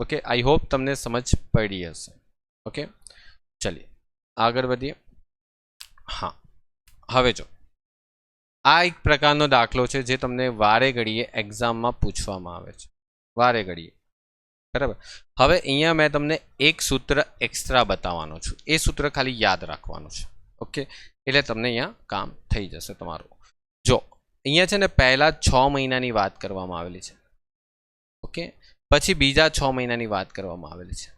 ઓકે, આઈ હોપ તમને સમજ પડી હશે. ઓકે, ચલીએ આગળ વધીએ. હા, હવે જો આ એક પ્રકારનો દાખલો છે જે તમને વારે ઘડીએ એક્ઝામમાં પૂછવામાં આવે છે, વારે ઘડીએ. બરાબર. હવે અહીંયા મેં તમને એક સૂત્ર એક્સ્ટ્રા બતાવવાનો છું, એ સૂત્ર ખાલી યાદ રાખવાનું છે. ઓકે, એટલે તમને અહીંયા કામ થઈ જશે તમારું. જો અહીંયા છે ને પહેલા 6 મહિનાની વાત કરવામાં આવેલી છે. ઓકે, પછી બીજા 6 મહિનાની વાત કરવામાં આવેલી છે.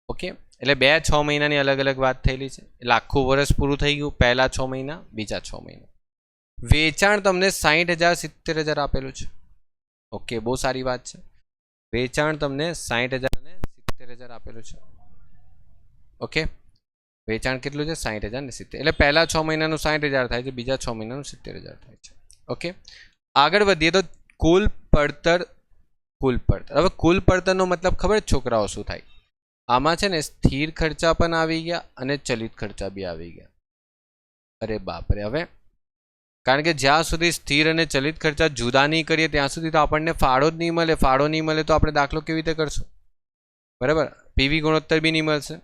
ઓકે, એટલે 6 મહિનાની અલગ અલગ વાત થયેલી છે. એટલે આખું વર્ષ પૂરું થઈ ગયું, પહેલા 6 મહિના, બીજા 6 મહિના. વેચાણ તમને 60,000 70,000 આપેલું છે. ઓકે, બહુ સારી વાત છે. વેચાણ તમને 60,000 અને 70,000 આપેલું છે. ઓકે, વેચાણ કેટલું છે? 60,000 ને 70. એટલે પહેલા 6 મહિનાનું 60,000 થાય છે, બીજા 6 મહિનાનું 70,000 થાય છે. ઓકે, આગળ વધીએ તો કુલ પડતર. કુલ પડતર, હવે કુલ પડતરનો મતલબ ખબર જ છોકરાઓ શું થાય? આમાં છે ને સ્થિર ખર્ચા પણ આવી ગયા અને ચલિત ખર્ચા બી આવી ગયા. અરે બાપરે. હવે કારણ કે જ્યાં સુધી સ્થિર અને ચલિત ખર્ચા જુદા નહીં કરીએ ત્યાં સુધી તો આપણને ફાળો જ નહીં મળે. ફાળો નહીં મળે તો આપણે દાખલો કેવી રીતે કરશું? બરાબર. પીવી ગુણોત્તર બી નહીં મળશે.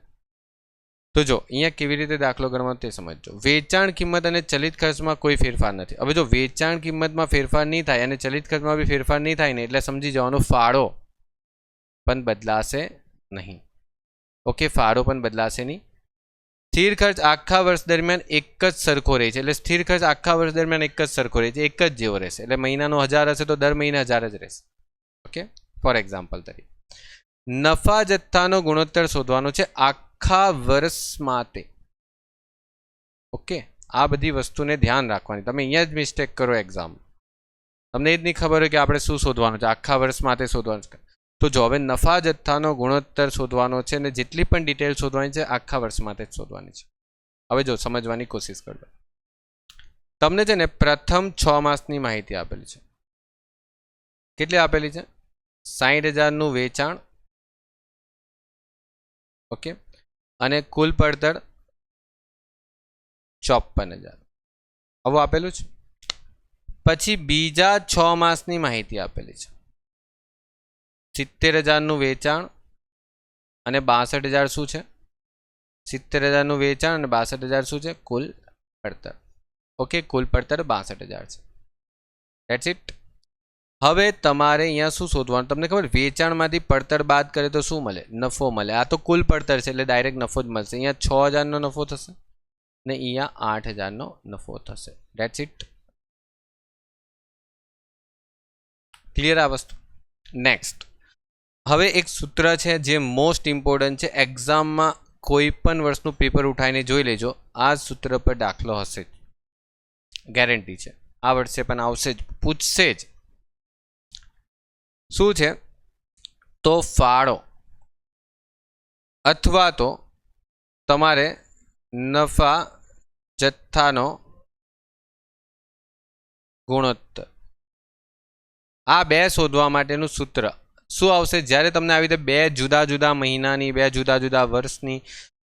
તો જો અહીંયા કેવી રીતે દાખલો કરવાનો તે સમજજો. વેચાણ કિંમત અને ચલિત ખર્ચમાં કોઈ ફેરફાર નથી. હવે જો વેચાણ કિંમતમાં ફેરફાર નહીં થાય અને ચલિત ખર્ચમાં બી ફેરફાર નહીં થાય ને, એટલે સમજી જવાનું ફાળો પણ બદલાશે નહીં. ઓકે, ફાળો પણ બદલાશે નહીં. સ્થિર ખર્ચ આખા વર્ષ દરમિયાન એક જ સરખો રહે છે. એટલે સ્થિર ખર્ચ આખા વર્ષ દરમિયાન એક જ સરખો રહે છે, એક જ જેવો રહેશે. એટલે મહિનાનો 1000 હશે તો દર મહિને 1000 જ રહેશે. ઓકે, ફોર એક્ઝામ્પલ તરીકે નફા જથ્થાનો ગુણોત્તર શોધવાનો છે આખા વર્ષ માટે. ઓકે, આ બધી વસ્તુને ધ્યાન રાખવાની. તમે અહીંયા જ મિસ્ટેક કરો એક્ઝામ, તમને એ જ નહીં ખબર હોય કે આપણે શું શોધવાનું છે, આખા વર્ષ માટે શોધવાનું છે. તો જો હવે નફા જથ્થાનો ગુણોત્તર શોધવાનો છે અને જેટલી પણ ડિટેલ શોધવાની છે આખા વર્ષ માટે જ શોધવાની છે. હવે જો સમજવાની કોશિશ કરજો. તમને છે ને પ્રથમ 6 માસની માહિતી આપેલી છે. કેટલી આપેલી છે? 60,000નું વેચાણ. ઓકે, અને કુલ પડતર 54,000 આવું આપેલું છે. પછી બીજા 6 માસની માહિતી આપેલી છે. 70,000નું વેચાણ અને 62,000 શું છે? 70,000નું વેચાણ અને 62,000 શું છે? કુલ પડતર. ઓકે, કુલ પડતર 62,000 છે. That's it. હવે તમારે અહીંયા શું શોધવાનું? તમને ખબર, વેચાણમાંથી પડતર બાદ કરે તો શું મળે? નફો મળે. આ તો કુલ પડતર છે એટલે ડાયરેક્ટ નફો જ મળશે. અહીંયા 6,000નો નફો થશે ને અહીંયા 8,000નો નફો થશે. That's it. ક્લિયર આ વસ્તુ? નેક્સ્ટ, હવે એક સૂત્ર છે જે મોસ્ટ ઇમ્પોર્ટન્ટ છે. એક્ઝામમાં કોઈ પણ વર્ષનું પેપર ઉઠાવીને જોઈ લેજો, આ સૂત્ર પર દાખલો હશે જ, ગેરંટી છે. આ વર્ષે પણ આવશે જ, પૂછશે જ. શું છે? તો ફાળો અથવા તો તમારે નફા જથ્થાનો ગુણોત્તર, આ બે શોધવા માટેનું સૂત્ર શું આવશે? જ્યારે તમને આવી રીતે બે જુદા જુદા મહિનાની, બે જુદા જુદા વર્ષની,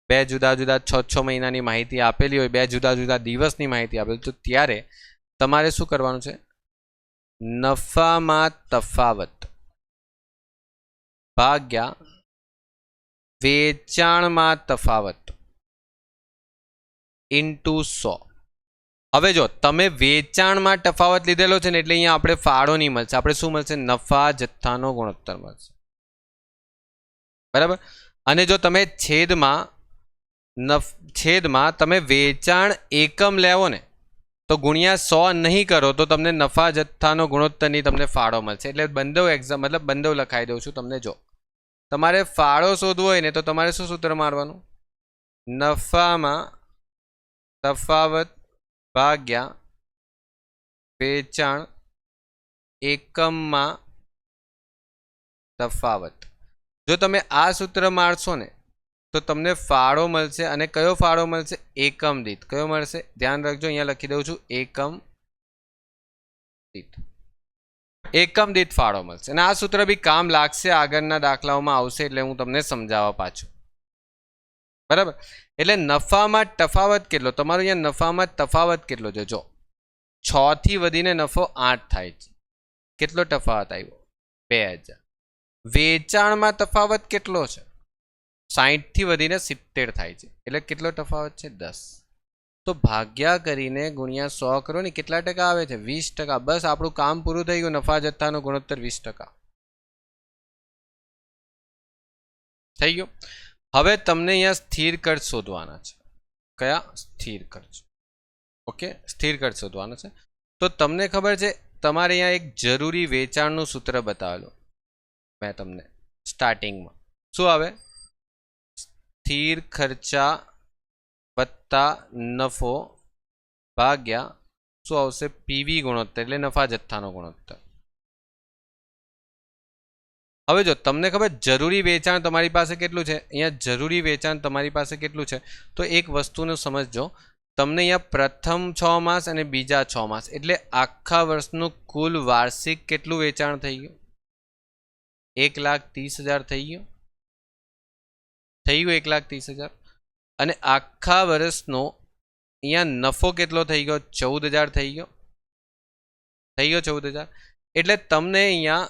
બે જુદા જુદા 6 મહિનાની માહિતી આપેલી હોય, બે જુદા જુદા દિવસની માહિતી આપેલી, તો ત્યારે તમારે શું કરવાનું છે? નફામાં તફાવત ભાગ્યા વેચાણમાં તફાવત ઇન્ટુ 100. હવે જો તમે વેચાણમાં તફાવત લીધેલો છે ને, એટલે અહીંયા આપણે ફાળો નહીં મળશે, આપણે શું મળશે? નફા જથ્થાનો ગુણોત્તર મળશે. બરાબર. અને જો તમે છેદમાં તમે વેચાણ એકમ લેવો ને, તો ગુણ્યા 100 નહીં કરો તો તમને નફા જથ્થાનો ગુણોત્તરની તમને ફાળો મળશે. એટલે બંધવ એક્ઝામ, મતલબ બંધવ લખાઈ દઉં છું તમને. જો તમારે ફાળો શોધવો હોય ને, તો તમારે શું સૂત્ર મારવાનું? નફામાં તફાવત ભાગ્યા વેચાણ એકમમાં તફાવત. જો તમે આ સૂત્ર મારશો ને, તો તમને ફાળો મળશે. અને કયો ફાળો મળશે? એકમ દીઠ. કયો મળશે? ધ્યાન રાખજો, અહીંયા લખી દઉં છું, એકમ દીઠ. એકમ દીઠ ફાળો મળશે. અને આ સૂત્ર બી કામ લાગશે, આગળના દાખલાઓમાં આવશે, એટલે હું તમને સમજાવવા પાછું. બરાબર. એટલે નફામાં તફાવત કેટલો? તમારો અહીંયા નફામાં તફાવત કેટલો છે? જો 6 થી વધીને નફો 8 થાય છે. કેટલો તફાવત આવ્યો? 2,000. વેચાણમાં તફાવત કેટલો છે? 60 થી વધીને 70 થાય છે, એટલે કેટલો તફાવત છે? 10. તો ભાગ્યા કરીને ગુણ્યા 100 કરો ને, કેટલા ટકા આવે છે? 20%. બસ આપણું કામ પૂરું થઈ ગયું. નફા જથ્થાનો ગુણોત્તર 20% થઈ ગયો. હવે તમને અહીંયા સ્થિર ખર્ચ શોધવાના છે. કયા? સ્થિર ખર્ચ. ઓકે, સ્થિર ખર્ચ શોધવાનો છે. તો તમને ખબર છે, તમારે અહીંયા એક જરૂરી વેચાણનું સૂત્ર બતાવેલું મેં તમને સ્ટાર્ટિંગમાં. શું આવે? સ્થિર ખર્ચા વત્તા નફો ભાગ્યા શું આવશે? પીવી ગુણોત્તર, એટલે નફા જથ્થાનો ગુણોત્તર. હવે જો તમને ખબર, જરૂરી વેચાણ તમારી પાસે કેટલું છે? અહીંયા જરૂરી વેચાણ તમારી પાસે કેટલું છે? તો એક વસ્તુનું સમજજો. તમને અહીંયા પ્રથમ 6 માસ અને બીજા 6 માસ, એટલે આખા વર્ષનું કુલ વાર્ષિક કેટલું વેચાણ થઈ ગયું? 1,30,000 થઈ ગયું. 1,30,000. અને આખા વર્ષનો અહીંયા નફો કેટલો થઈ ગયો? 14,000 થઈ ગયો. 14,000. એટલે તમને અહીંયા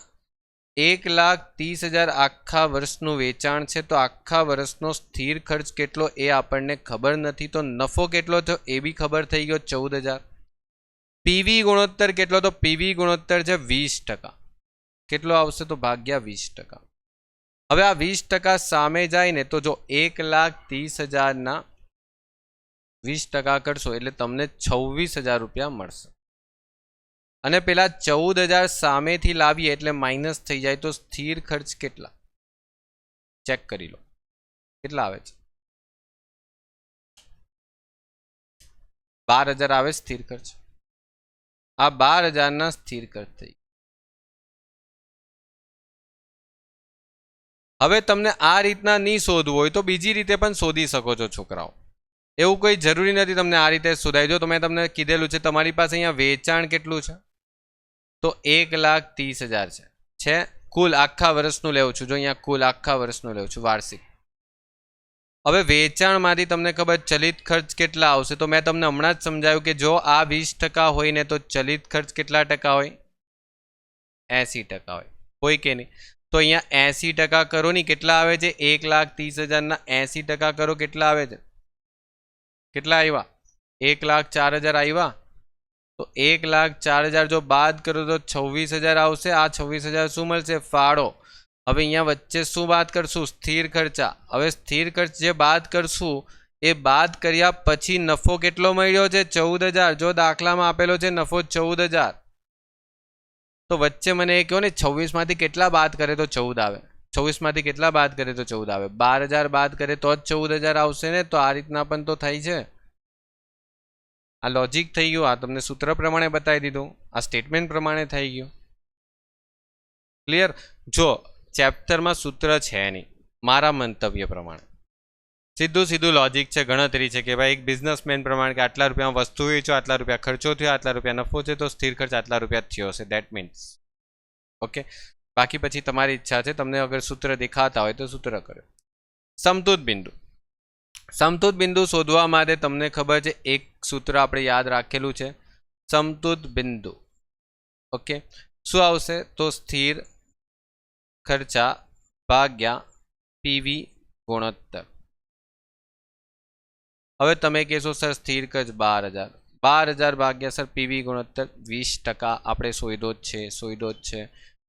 1,30,000 આખા વર્ષનું વેચાણ છે. તો આખા વર્ષનો સ્થિર ખર્ચ કેટલો એ આપણને ખબર નથી. તો નફો કેટલો થયો એ બી ખબર થઈ ગયો, 14,000. પીવી ગુણોત્તર કેટલો? તો પીવી ગુણોત્તર છે 20%. કેટલો આવશે? તો ભાગ્યા 20%. હવે આ 20% સામે જાય ને, તો જો 1,30,000 20% કરશો એટલે તમને 26,000 રૂપિયા મળશે. અને પેલા 14,000 સામેથી લાવીએ એટલે માઇનસ થઈ જાય. તો સ્થિર ખર્ચ કેટલા? ચેક કરી લો કેટલા આવે છે. 12,000 આવે સ્થિર ખર્ચ. આ 12,000 સ્થિર ખર્ચ થઈ. હવે તમને આ રીતના નહીં શોધવું હોય તો બીજી રીતે પણ શોધી શકો છો છોકરાઓ. એવું કોઈ જરૂરી નથી તમને આ રીતે શોધાય. જો મેં તમને કીધેલું છે, તમારી પાસે અહીંયા વેચાણ કેટલું છે? તો 1,30,000 છે. કુલ આખા વર્ષનું લેવું છું. જો અહીંયા કુલ આખા વર્ષનું લેવું છું વાર્ષિક. હવે વેચાણમાંથી તમને ખબર ચલિત ખર્ચ કેટલા આવશે, તો મેં તમને હમણાં જ સમજાવ્યું કે જો આ 20% હોય ને તો ચલિત ખર્ચ કેટલા ટકા હોય? 80% હોય કે નહીં? તો અહીંયા 80% કરો ને કેટલા આવે છે? 1,30,000 80% કરો કેટલા આવે છે? કેટલા આવ્યા? 1,04,000 આવ્યા. તો 1,04,000 જો બાદ કરો તો 26,000 આવશે. આ 26,000 શું મળશે? ફાળો. હવે અહીંયા વચ્ચે શું બાદ કરશું? સ્થિર ખર્ચા. હવે સ્થિર ખર્ચ જે બાદ કરશું એ બાદ કર્યા પછી નફો કેટલો મળ્યો છે? 14,000. જો દાખલામાં આપેલો છે નફો 14,000, તો વચ્ચે મને એ કહો ને 26માંથી કેટલા બાદ કરે તો 14 આવે? 26માંથી કેટલા બાદ કરે તો 14 આવે? 12,000 બાદ કરે તો જ 14,000 આવશે ને. તો આ રીતના પણ તો થાય છે. આ લોજિક થઈ ગયું. આ તમને સૂત્ર પ્રમાણે બતાવી દીધું. આ સ્ટેટમેન્ટ પ્રમાણે થઈ ગયું. ક્લિયર? જો ચેપ્ટરમાં સૂત્ર છે નહીં મારા મંતવ્ય પ્રમાણે, સીધું લોજિક છે, ગણતરી છે કે ભાઈ એક બિઝનેસમેન પ્રમાણે કે આટલા રૂપિયામાં વસ્તુ વેચો, આટલા રૂપિયા ખર્ચો થયો, આટલા રૂપિયા નફો છે, તો સ્થિર ખર્ચ આટલા રૂપિયા થયો હશે. That means okay. બાકી પછી તમારી ઈચ્છા છે, તમને અગર સૂત્ર દેખાતા હોય તો સૂત્ર કરો. સમતુત બિંદુ. સમતુત બિંદુ શોધવા માટે તમને ખબર છે એક સૂત્ર આપણે યાદ રાખેલું છે, સમતુત બિંદુ. ઓકે, શું આવશે? તો સ્થિર ખર્ચા ભાગ્યા પીવી ગુણોત્તર. હવે તમે કહેશો સર સ્થિર ખર્ચ 12,000, 12,000 ભાગ્યા સર પીવી ગુણોત્તર 20% આપણે શોધ્યો જ છે.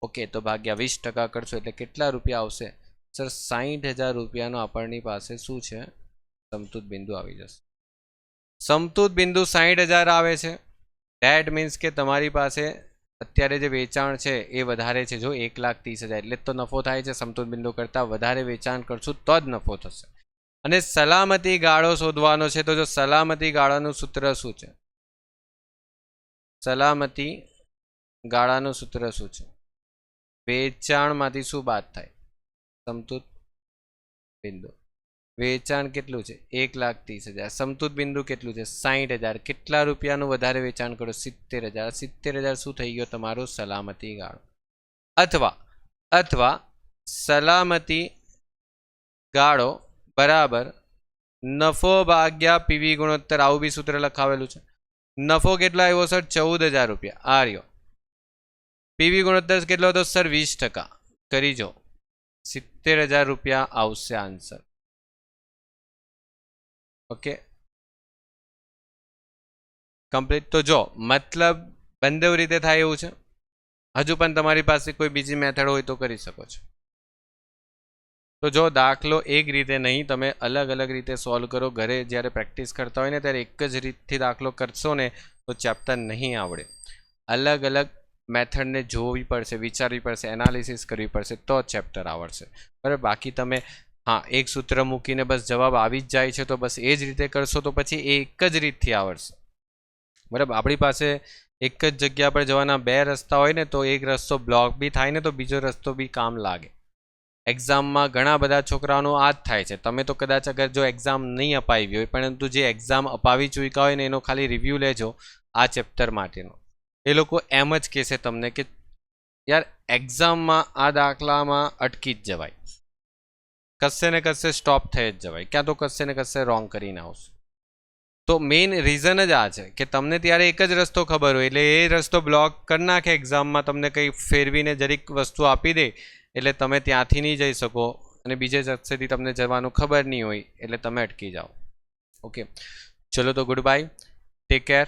ઓકે, તો ભાગ્યા 20% કરશો એટલે કેટલા રૂપિયા આવશે? સર 60,000 રૂપિયાનો આપણની પાસે શું છે? સમતુત બિંદુ આવી જશે. સમતુત બિંદુ 60,000 આવે છે. ધેટ મીન્સ કે તમારી પાસે અત્યારે જે વેચાણ છે એ વધારે છે. જો 1,30,000 એટલે તો નફો થાય છે. સમતુત બિંદુ કરતાં વધારે વેચાણ કરશું તો જ નફો થશે. અને સલામતી ગાળો શોધવાનો છે. તો જો સલામતી ગાળાનું સૂત્ર શું છે? સલામતી ગાળાનું સૂત્ર શું છે? વેચાણમાંથી શું બાદ થાય? સમતુત બિંદુ. વેચાણ કેટલું છે? 1,30,000. સમતુત બિંદુ કેટલું છે? 60,000. કેટલા રૂપિયાનું વધારે વેચાણ કરો? 70,000. 70,000 શું થઈ ગયો? તમારો સલામતી ગાળો. અથવા સલામતી ગાળો બરાબર નફો ભાગ્યા પીવી ગુણોત્તર. આવું બી સૂત્ર લખાવેલું છે. નફો કેટલો આવ્યો સર? 14,000 રૂપિયા. આ રહ્યો. પીવી ગુણોત્તર કેટલો હતો સર? 20%. કરી જો 70,000 રૂપિયા આવશે આન્સર. Okay, complete. તો જો મતલબ બંને રીતે થાય એવું છે. હજુ પણ તમારી પાસે કોઈ બીજી મેથડ હોય તો કરી શકો છો. તો જો દાખલો એક રીતે નહીં, તમે અલગ અલગ રીતે સોલ્વ કરો. ઘરે જ્યારે પ્રેક્ટિસ કરતા હોય ને ત્યારે એક જ રીતથી દાખલો કરશો ને તો ચેપ્ટર નહીં આવડે. અલગ અલગ મેથડને જોવી પડશે, વિચારવી પડશે, એનાલિસિસ કરવી પડશે તો ચેપ્ટર આવડશે. બરાબર? બાકી તમે એક સૂત્ર મૂકીને બસ જવાબ આવી જ જાય છે તો બસ એ જ રીતે કરશો તો પછી એ એક જ રીતથી આવડશે. બરાબર? આપણી પાસે એક જ જગ્યા પર જવાના બે રસ્તા હોય ને તો એક રસ્તો બ્લોક બી થાય ને તો બીજો રસ્તો બી કામ લાગે. એક્ઝામમાં ઘણા બધા છોકરાઓનું આ જ થાય છે. તમે તો કદાચ અગર જો એક્ઝામ નહીં અપાવી હોય, પરંતુ જે એક્ઝામ અપાવી ચૂક્યા હોય ને એનો ખાલી રિવ્યૂ લેજો આ ચેપ્ટર માટેનો, એ લોકો એમ જ કહેશે તમને કે યાર એક્ઝામમાં આ દાખલામાં અટકી જ જવાય, કશે ને કશે સ્ટોપ થઈ જ જવાય, ક્યાં તો કશે ને કશે રોંગ કરીને આવશે. તો મેઇન રીઝન જ આ છે કે તમને ત્યારે એક જ રસ્તો ખબર હોય એટલે એ રસ્તો બ્લોક કરી નાખે એક્ઝામમાં, તમને કંઈ ફેરવીને જરીક વસ્તુ આપી દે એટલે તમે ત્યાંથી નહીં જઈ શકો અને બીજે રસ્તેથી તમને જવાનું ખબર નહીં હોય એટલે તમે અટકી જાઓ. ઓકે, ચલો તો ગુડ બાય, ટેક કેર.